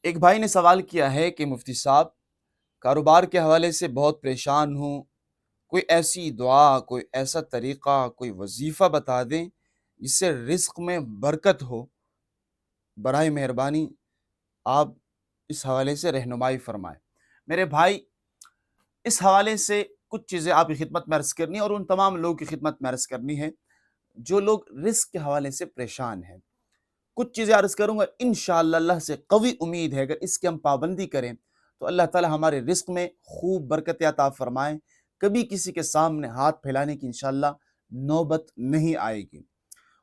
ایک بھائی نے سوال کیا ہے کہ مفتی صاحب، کاروبار کے حوالے سے بہت پریشان ہوں، کوئی ایسی دعا، کوئی ایسا طریقہ، کوئی وظیفہ بتا دیں جس سے رزق میں برکت ہو۔ برائے مہربانی آپ اس حوالے سے رہنمائی فرمائیں۔ میرے بھائی، اس حوالے سے کچھ چیزیں آپ کی خدمت میں عرض کرنی ہے اور ان تمام لوگوں کی خدمت میں عرض کرنی ہے جو لوگ رزق کے حوالے سے پریشان ہیں۔ کچھ چیزیں عرض کروں گا، انشاءاللہ اللہ سے قوی امید ہے اگر اس کی ہم پابندی کریں تو اللہ تعالی ہمارے رزق میں خوب برکت عطا فرمائیں، کبھی کسی کے سامنے ہاتھ پھیلانے کی انشاءاللہ نوبت نہیں آئے گی۔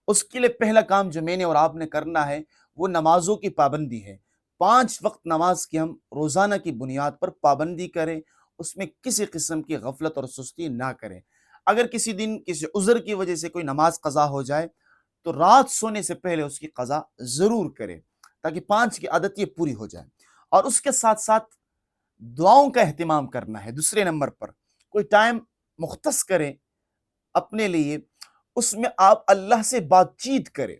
اس کے لیے پہلا کام جو میں نے اور آپ نے کرنا ہے وہ نمازوں کی پابندی ہے۔ 5 وقت نماز کی ہم روزانہ کی بنیاد پر پابندی کریں، اس میں کسی قسم کی غفلت اور سستی نہ کریں۔ اگر کسی دن کسی عذر کی وجہ سے کوئی نماز قضا ہو جائے تو رات سونے سے پہلے اس کی قضا ضرور کرے تاکہ 5 کی عادت یہ پوری ہو جائے۔ اور اس کے ساتھ ساتھ دعاؤں کا اہتمام کرنا ہے۔ دوسرے نمبر پر کوئی ٹائم مختص کریں اپنے لیے، اس میں آپ اللہ سے بات چیت کریں،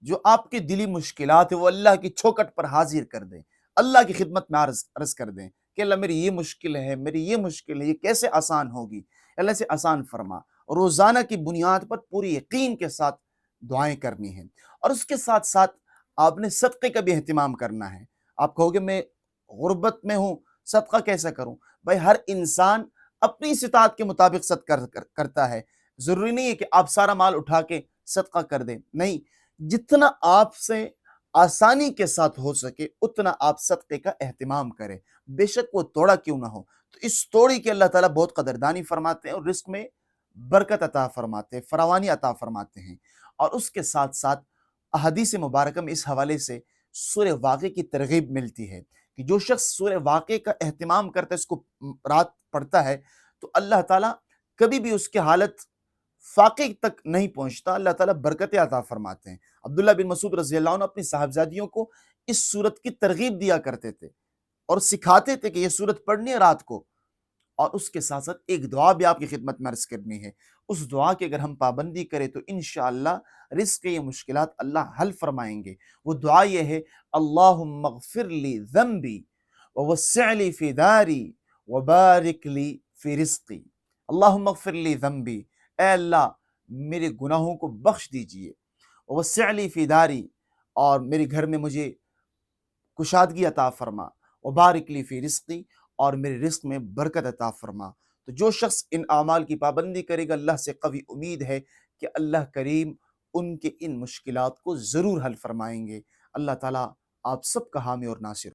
جو آپ کی دلی مشکلات ہے وہ اللہ کی چوکھٹ پر حاضر کر دیں، اللہ کی خدمت میں عرض کر دیں کہ اللہ میری یہ مشکل ہے، میری یہ مشکل ہے، یہ کیسے آسان ہوگی، اللہ سے آسان فرما۔ روزانہ کی بنیاد پر پوری یقین کے ساتھ دعائیں کرنی ہیں۔ اور اس کے ساتھ ساتھ آپ نے صدقے کا بھی اہتمام کرنا ہے۔ آپ کہو گے میں غربت میں ہوں، صدقہ کیسا کروں؟ بھائی، ہر انسان اپنی استطاعت کے مطابق صدقہ کرتا ہے۔ ضروری نہیں ہے کہ آپ سارا مال اٹھا کے صدقہ کر دیں، نہیں، جتنا آپ سے آسانی کے ساتھ ہو سکے اتنا آپ صدقے کا اہتمام کریں، بے شک وہ توڑا کیوں نہ ہو۔ تو اس توڑی کے اللہ تعالیٰ بہت قدردانی فرماتے ہیں اور رزق میں برکت عطا فرماتے ہیں، فراوانی عطا فرماتے ہیں۔ اور اس کے ساتھ ساتھ احادیث مبارکہ میں اس حوالے سے سورہ واقعہ کی ترغیب ملتی ہے کہ جو شخص سورہ واقعہ کا اہتمام کرتا ہے، اس کو رات پڑھتا ہے، تو اللہ تعالیٰ کبھی بھی اس کی حالت فاقے تک نہیں پہنچتا، اللہ تعالیٰ برکت عطا فرماتے ہیں۔ عبداللہ بن مسعود رضی اللہ عنہ اپنی صاحبزادیوں کو اس سورت کی ترغیب دیا کرتے تھے اور سکھاتے تھے کہ یہ سورت پڑھنی ہے رات کو۔ اور اس کے ساتھ ساتھ ایک دعا بھی آپ کی خدمت میں عرض کرنی ہے، اس دعا کی اگر ہم پابندی کریں تو انشاءاللہ رزق کے یہ مشکلات اللہ حل فرمائیں گے۔ وہ دعا یہ ہے: اللہم اغفر لی ذنبی ووسع لی فی داری وبارک لی فی رزقی۔ اللہم اغفر لی ذنبی، اے اللہ میرے گناہوں کو بخش دیجئے، ووسع لی فی داری، اور میرے گھر میں مجھے کشادگی عطا فرما، وبارک لی فی رزقی، اور میرے رزق میں برکت عطا فرما۔ تو جو شخص ان اعمال کی پابندی کرے گا، اللہ سے قوی امید ہے کہ اللہ کریم ان کے ان مشکلات کو ضرور حل فرمائیں گے۔ اللہ تعالیٰ آپ سب کا حامی اور ناصر۔